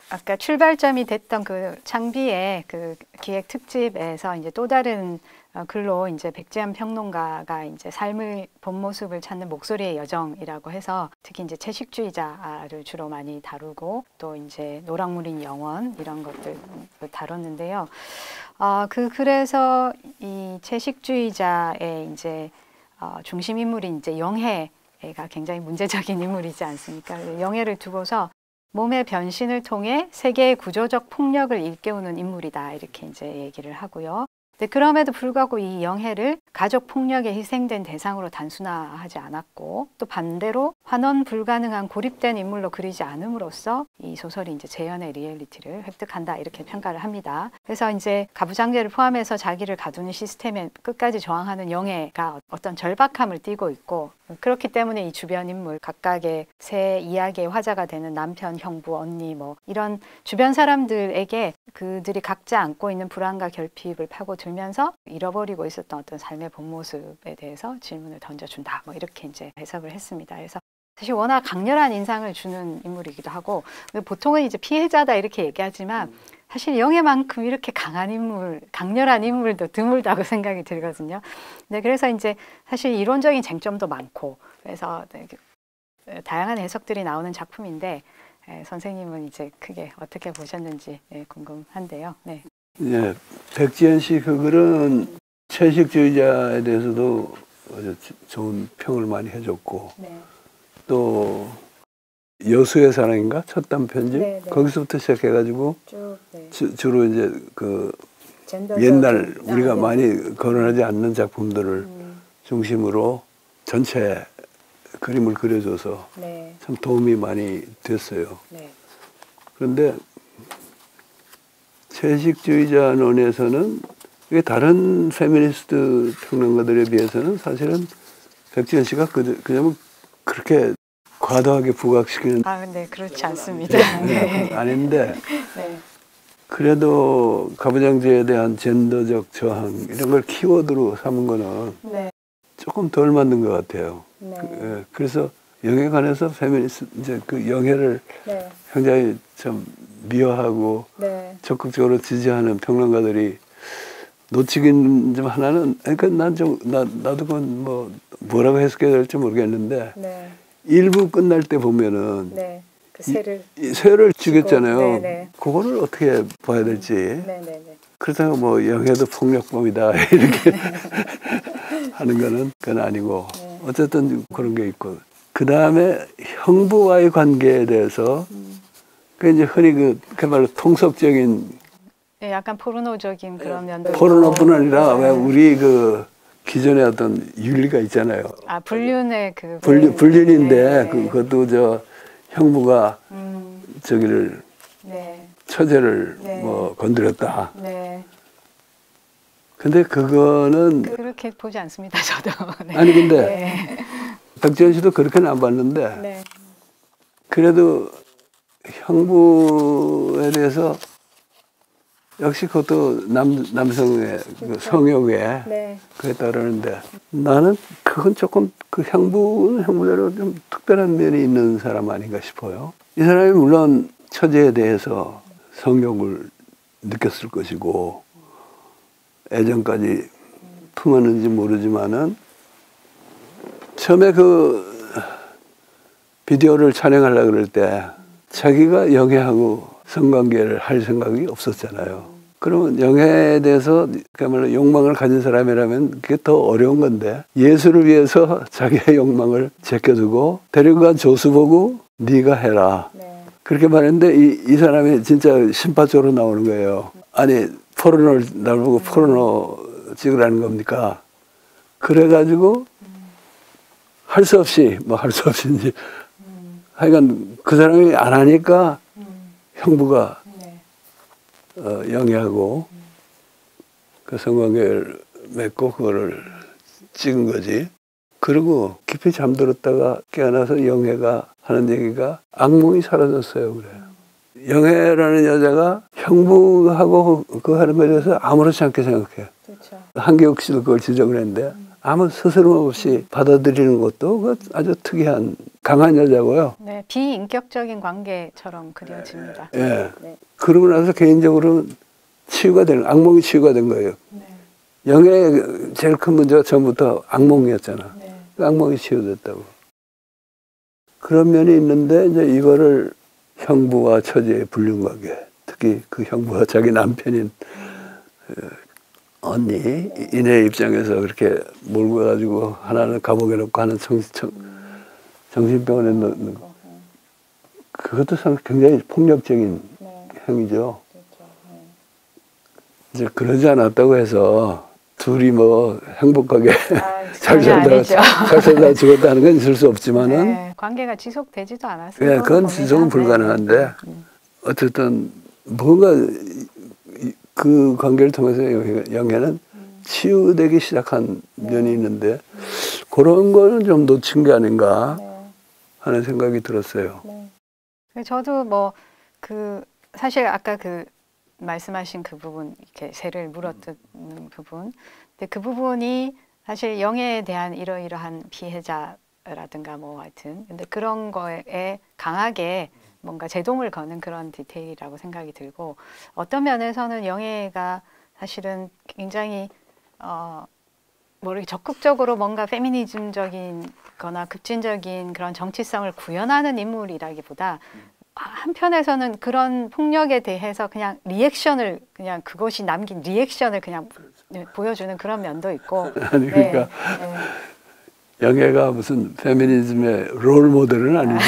아까 출발점이 됐던 그 창비의 그 기획 특집에서 이제 또 다른 글로 이제 백지연 평론가가 이제 삶의 본 모습을 찾는 목소리의 여정이라고 해서 특히 이제 채식주의자를 주로 많이 다루고 또 이제 노랑물인 영원 이런 것들 다뤘는데요. 그래서 이 채식주의자의 이제 중심 인물인 이제 영해가 굉장히 문제적인 인물이지 않습니까? 영해를 두고서 몸의 변신을 통해 세계의 구조적 폭력을 일깨우는 인물이다 이렇게 이제 얘기를 하고요. 근데 그럼에도 불구하고 이 영해를 가족 폭력에 희생된 대상으로 단순화하지 않았고 또 반대로 환원 불가능한 고립된 인물로 그리지 않음으로써 이 소설이 이제 재현의 리얼리티를 획득한다 이렇게 평가를 합니다. 그래서 이제 가부장제를 포함해서 자기를 가두는 시스템에 끝까지 저항하는 영해가 어떤 절박함을 띠고 있고 그렇기 때문에 이 주변 인물 각각의 새 이야기의 화자가 되는 남편, 형부, 언니 뭐 이런 주변 사람들에게 그들이 각자 안고 있는 불안과 결핍을 파고들면서 잃어버리고 있었던 어떤 삶의 본 모습에 대해서 질문을 던져준다. 뭐 이렇게 이제 해석을 했습니다. 그래서 사실 워낙 강렬한 인상을 주는 인물이기도 하고 보통은 이제 피해자다 이렇게 얘기하지만 사실 영해만큼 이렇게 강한 인물, 강렬한 인물도 드물다고 생각이 들거든요. 네, 그래서 이제 사실 이론적인 쟁점도 많고 그래서 다양한 해석들이 나오는 작품인데 선생님은 이제 크게 어떻게 보셨는지 궁금한데요. 네. 네, 백지연 씨 그 글은 채식주의자에 대해서도 아주 좋은 평을 많이 해줬고 네. 또 여수의 사랑인가 첫 단편집 네, 네. 거기서부터 시작해가지고 쭉 네. 주로 이제 그 젠더적인, 옛날 우리가 네. 많이 거론하지 않는 작품들을 중심으로 전체 그림을 그려줘서 네. 참 도움이 많이 됐어요. 네. 그런데 채식주의자론에서는 이게 다른 페미니스트 평론가들에 비해서는 사실은 백지연 씨가 그냥 그렇게 과도하게 부각시키는 네, 그렇지 않습니다. 네. 아닌데 네. 그래도 가부장제에 대한 젠더적 저항 이런 걸 키워드로 삼은 거는 네. 조금 덜 맞는 것 같아요. 네. 그래서 영해에 관해서 페미니스트 이제 그 영해를 네. 굉장히 좀 미워하고 네. 적극적으로 지지하는 평론가들이 놓치긴 좀 하나는 그러니까 나도 그건 뭐라고 해석해야 될지 모르겠는데 네. 일부 끝날 때 보면은 네. 그 새를 새를 죽였잖아요. 네네. 그거를 어떻게 봐야 될지. 네네네. 그렇다고 뭐 영해도 폭력범이다 이렇게 하는 거는 그건 아니고 네. 어쨌든 그런 게 있고 그 다음에 형부와의 관계에 대해서 그 이제 흔히 그야말로 통속적인 네, 약간 포르노적인 그런 면도 포르노뿐 아니라 네. 왜 우리 그 기존의 어떤 윤리가 있잖아요. 불륜의 그 불륜인데 네. 그것도 저 형부가 저기를 네. 처제를 네. 뭐 건드렸다. 네. 근데 그거는 그렇게 보지 않습니다, 저도. 네. 아니 근데 네. 백지연 씨도 그렇게는 안 봤는데 네. 그래도 형부에 대해서 역시 그것도 남성의 그 성욕에 네. 그랬다 그러는데 나는 그건 조금 그 형부대로 좀 특별한 면이 있는 사람 아닌가 싶어요. 이 사람이 물론 처제에 대해서 성욕을 느꼈을 것이고 애정까지 품었는지 모르지만은 처음에 그 비디오를 촬영하려고 그럴 때 자기가 영해하고 성관계를 할 생각이 없었잖아요. 그러면 영해에 대해서 그야말로 욕망을 가진 사람이라면 그게 더 어려운 건데 예술을 위해서 자기의 욕망을 제껴두고 데려간 조수 보고 네가 해라. 네. 그렇게 말했는데 이 사람이 진짜 심파적으로 나오는 거예요. 아니 포르노를 나보고 포르노 찍으라는 겁니까? 그래가지고 할 수 없이 이제 하여간 그 사람이 안 하니까 형부가 네. 영해하고 그 성관계를 맺고 그거를 찍은 거지. 그리고 깊이 잠들었다가 깨어나서 영해가 하는 얘기가 악몽이 사라졌어요. 그래. 영해라는 여자가 형부하고 그거 하는 거에 대해서 아무렇지 않게 생각해. 그렇죠. 한계욱 씨도 그걸 지적을 했는데 아무 스스럼 없이 받아들이는 것도 그 아주 특이한 강한 여자고요. 네, 비인격적인 관계처럼 그려집니다. 예. 네. 그러고 나서 개인적으로 치유가 되는, 악몽이 치유가 된 거예요. 네. 영의 제일 큰 문제가 처음부터 악몽이었잖아. 네. 악몽이 치유됐다고. 그런 면이 있는데 이제 이거를 형부와 처제의 불륜관계, 특히 그 형부와 자기 남편인 언니 이내 입장에서 그렇게 몰고 가지고 하나는 감옥에 넣고 하나는 정신병원에 넣는 거. 그것도 굉장히 폭력적인 행위죠. 이제 그러지 않았다고 해서 둘이 뭐 행복하게 잘 살다 죽었다는 건 있을 수 없지만은 네, 관계가 지속되지도 않았어요. 예, 그건 지속은 불가능한데 어쨌든 뭔가 그 관계를 통해서 영애는 치유되기 시작한 면이 있는데 그런 거는 좀 놓친 게 아닌가 하는 생각이 들었어요. 저도 뭐 사실 아까 말씀하신 그 부분, 이렇게 새를 물어뜯는 부분, 근데 그 부분이 사실 영애에 대한 이러이러한 피해자라든가 뭐 하여튼, 근데 그런 거에 강하게 뭔가 제동을 거는 그런 디테일이라고 생각이 들고, 어떤 면에서는 영애가 사실은 굉장히 뭐 이렇게 적극적으로 뭔가 페미니즘적인 거나 급진적인 그런 정치성을 구현하는 인물이라기보다 한편에서는 그런 폭력에 대해서 그냥 리액션을, 그냥 그것이 남긴 리액션을 그냥 보여주는 그런 면도 있고. 아니 그러니까 영애가 무슨 페미니즘의 롤 모델은 아니죠.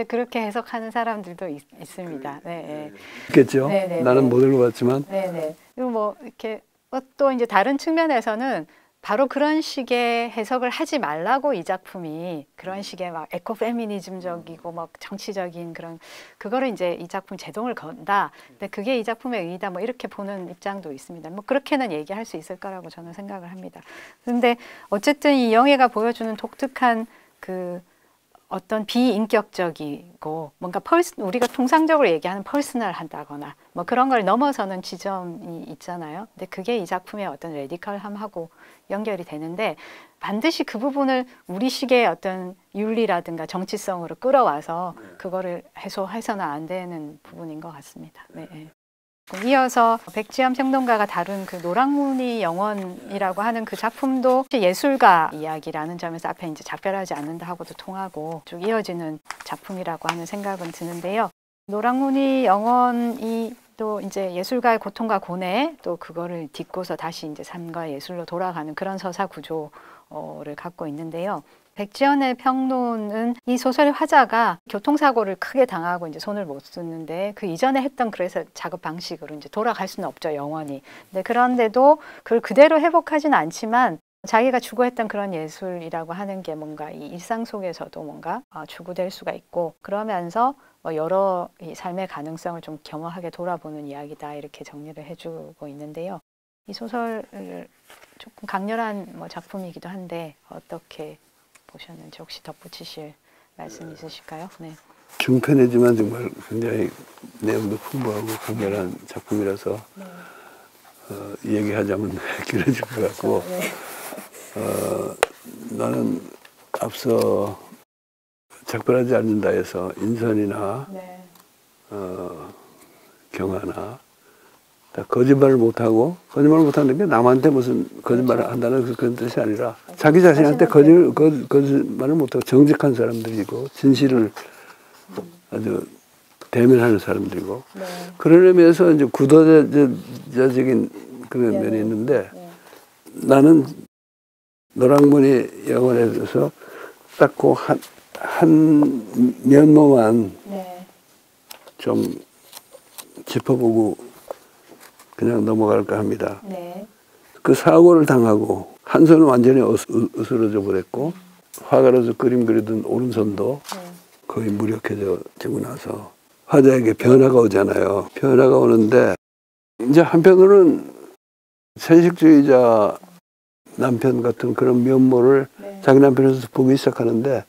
그렇게 해석하는 사람들도 있습니다. 네, 있겠죠. 나는 모델로 봤지만. 그리고 뭐 이렇게 또 이제 다른 측면에서는 바로 그런 식의 해석을 하지 말라고 이 작품이 그런 식의 막 에코페미니즘적이고 막 정치적인 그거를 이제 이 작품 제동을 건다. 근데 그게 이 작품의 의의다. 뭐 이렇게 보는 입장도 있습니다. 뭐 그렇게는 얘기할 수 있을 거라고 저는 생각을 합니다. 근데 어쨌든 이 영애가 보여주는 독특한 어떤 비인격적이고 뭔가 우리가 통상적으로 얘기하는 퍼스널하다거나 뭐 그런 걸 넘어서는 지점이 있잖아요. 근데 그게 이 작품의 어떤 레디컬함하고 연결이 되는데 반드시 그 부분을 우리식의 어떤 윤리라든가 정치성으로 끌어와서 그거를 해소해서는 안 되는 부분인 것 같습니다. 이어서 백지암 평론가가 다룬 그 노랑무늬 영원이라고 하는 그 작품도 예술가 이야기라는 점에서 앞에 이제 작별하지 않는다 하고도 통하고 쭉 이어지는 작품이라고 하는 생각은 드는데요. 노랑무늬 영원이 또 이제 예술가의 고통과 고뇌, 또 그거를 딛고서 다시 이제 삶과 예술로 돌아가는 그런 서사 구조를 갖고 있는데요. 백지연의 평론은 이 소설의 화자가 교통사고를 크게 당하고 이제 손을 못 쓰는데 그 이전에 했던 그래서 작업 방식으로 이제 돌아갈 수는 없죠, 영원히. 근데 그런데도 그걸 그대로 회복하지는 않지만 자기가 추구했던 그런 예술이라고 하는 게 뭔가 이 일상 속에서도 뭔가 추구될 수가 있고, 그러면서 여러 이 삶의 가능성을 좀 겸허하게 돌아보는 이야기다, 이렇게 정리를 해주고 있는데요. 이 소설을 조금 강렬한 작품이기도 한데 어떻게 보셨는지 혹시 덧붙이실 말씀 있으실까요? 네. 중편이지만 정말 굉장히 내용도 풍부하고 강렬한 작품이라서 얘기하자면 길어질 것 같고, 나는 앞서 작별하지 않는다에서 인선이나 경아나 다 거짓말을 못하고, 거짓말을 못하는 게 남한테 무슨 거짓말을 한다는 그런 뜻이 아니라 자기 자신한테 거짓말을 못하고 정직한 사람들이고 진실을 아주 대면하는 사람들이고, 그런 의미에서 이제 구도자적인 그런 면이 있는데, 나는 노랑무늬 영원에 대해서 딱 그 한 면모만 좀 짚어보고 그냥 넘어갈까 합니다. 그 사고를 당하고 한 손은 완전히 으스러져 버렸고, 화가로서 그림 그리던 오른손도 거의 무력해지고 나서 화자에게 변화가 오잖아요. 변화가 오는데 이제 한편으로는 현실주의자 남편 같은 그런 면모를 자기 남편에서 보기 시작하는데,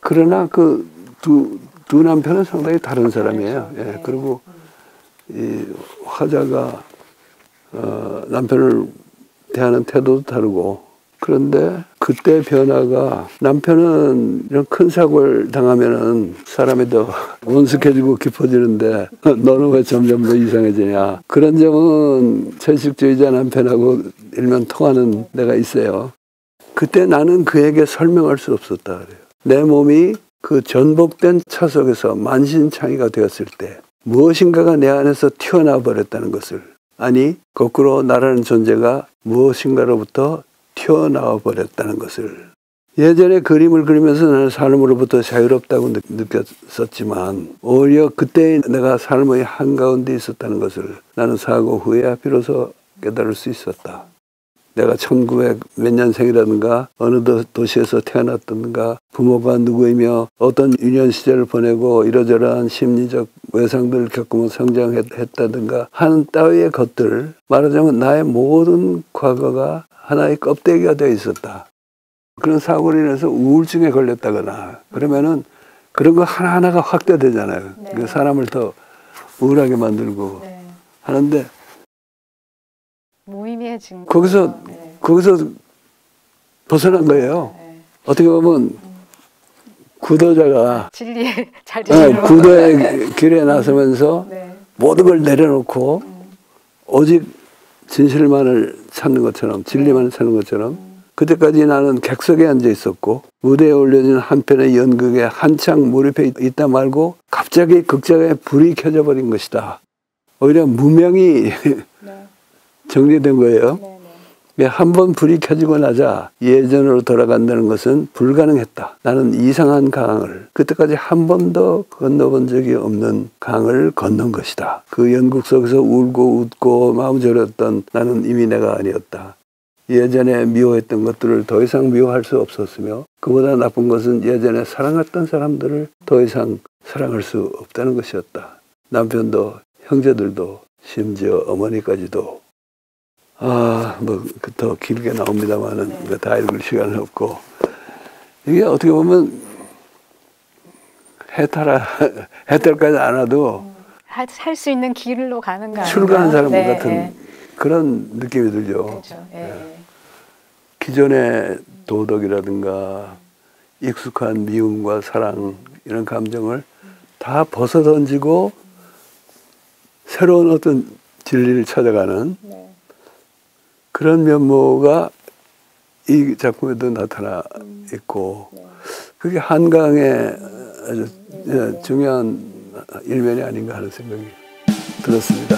그러나 그 두 남편은 상당히 다른 사람이에요. 예, 그리고 이 화자가 남편을 대하는 태도도 다르고 그런데 그때 변화가 남편은 이런 큰 사고를 당하면은 사람이 더 원숙해지고 깊어지는데 너는 왜 점점 더 이상해지냐. 그런 점은 채식주의자 남편하고 일면 통하는 데가 있어요. 그때 나는 그에게 설명할 수 없었다 그래요. 내 몸이 그 전복된 차속에서 만신창이가 되었을 때 무엇인가가 내 안에서 튀어나와 버렸다는 것을, 아니 거꾸로 나라는 존재가 무엇인가로부터 튀어나와 버렸다는 것을. 예전에 그림을 그리면서 나는 삶으로부터 자유롭다고 느꼈었지만 오히려 그때 내가 삶의 한가운데 있었다는 것을 나는 사고 후에야 비로소 깨달을 수 있었다. 내가 1900 몇 년생이라든가 어느 도시에서 태어났던가 부모가 누구이며 어떤 유년 시절을 보내고 이러저러한 심리적 외상들을 겪으며 성장했다든가 하는 따위의 것들, 말하자면 나의 모든 과거가 하나의 껍데기가 되어 있었다. 그런 사고로 인해서 우울증에 걸렸다거나 그러면은 그런 거 하나하나가 확대되잖아요. 네. 그 사람을 더 우울하게 만들고 네. 하는데 무의미해진 거기서 거죠. 네. 거기서 벗어난 거예요. 네. 어떻게 보면 구도자가 진리에 잘 지키는 구도의 길에 나서면서 네. 모든 걸 내려놓고 오직 진실만을 찾는 것처럼, 진리만을 찾는 것처럼, 그때까지 나는 객석에 앉아 있었고 무대에 올려진 한 편의 연극에 한창 몰입해 있다 말고 갑자기 극장에 불이 켜져 버린 것이다. 오히려 무명이 네. 정리된 거예요. 네. 한 번 불이 켜지고 나자 예전으로 돌아간다는 것은 불가능했다. 나는 이상한 강을, 그때까지 한 번도 건너본 적이 없는 강을 건넌 것이다. 그 연극 속에서 울고 웃고 마음 졸였던 나는 이미 내가 아니었다. 예전에 미워했던 것들을 더 이상 미워할 수 없었으며 그보다 나쁜 것은 예전에 사랑했던 사람들을 더 이상 사랑할 수 없다는 것이었다. 남편도 형제들도 심지어 어머니까지도. 뭐 더 길게 나옵니다만은 네. 다 읽을 시간은 없고, 이게 어떻게 보면 해탈까지 안 와도 할 수 있는 길로 가는 거 출가한 사람 네. 같은 네. 그런 느낌이 들죠. 그렇죠. 네. 기존의 도덕이라든가 익숙한 미움과 사랑 이런 감정을 다 벗어던지고 새로운 어떤 진리를 찾아가는 네. 그런 면모가 이 작품에도 나타나 있고, 그게 한강의 아주 중요한 일면이 아닌가 하는 생각이 들었습니다.